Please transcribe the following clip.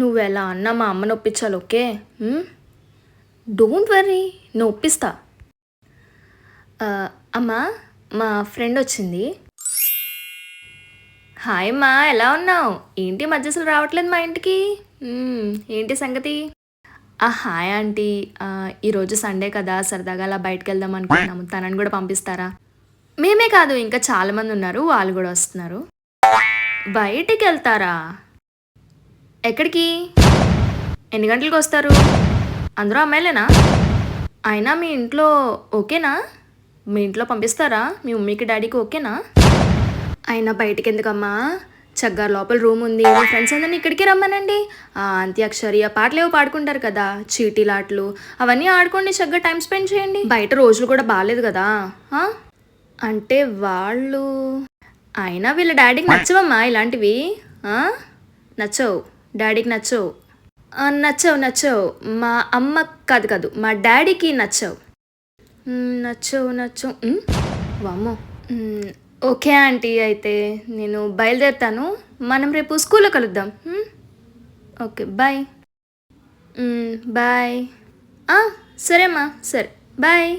నువ్వెలా అన్నా మా అమ్మని ఒప్పించాలి, ఓకే? డోంట్ వర్రీ, నేను ఒప్పిస్తా. అమ్మా, మా ఫ్రెండ్ వచ్చింది. హాయ్ అమ్మా, ఎలా ఉన్నావు? ఏంటి మధ్య అసలు రావట్లేదు మా ఇంటికి? ఏంటి సంగతి? Hi aunty. ఈరోజు సండే కదా, సరదాగా అలా బయటకు వెళ్దాం అనుకుంటున్నాము. తనని కూడా పంపిస్తారా? మేమే కాదు, ఇంకా చాలామంది ఉన్నారు, వాళ్ళు కూడా వస్తున్నారు. బయటికి వెళ్తారా? ఎక్కడికి? ఎన్ని గంటలకు వస్తారు? అందరూ అమ్మాయిలేనా? అయినా మీ ఇంట్లో ఓకేనా? మీ ఇంట్లో పంపిస్తారా? మీ మమ్మీకి డాడీకి ఓకేనా? అయినా బయటికి ఎందుకమ్మా, చక్కగా లోపల రూమ్ ఉంది, మీ ఫ్రెండ్స్ అందరినీ ఇక్కడికి రమ్మనండి. అంత్యాక్షరి ఆ పాటలు ఏవో పాడుకుంటారు కదా, చీటీలాట్లు, అవన్నీ ఆడుకోండి, చక్కగా టైం స్పెండ్ చేయండి. బయట రోజులు కూడా బాగాలేదు కదా. అంటే వాళ్ళు, అయినా వీళ్ళ డాడీకి నచ్చవమ్మా ఇలాంటివి. నచ్చవు, డాడీకి నచ్చవు. నచ్చవు. మా అమ్మ కాదు, మా డాడీకి నచ్చవు. నచ్చవు. వామ్మో. ఓకే ఆంటీ, అయితే నేను బయలుదేరుతాను. మనం రేపు స్కూల్లో కలుద్దాం. Okay, bye. బాయ్. సరేమ్మా, సరే, బాయ్.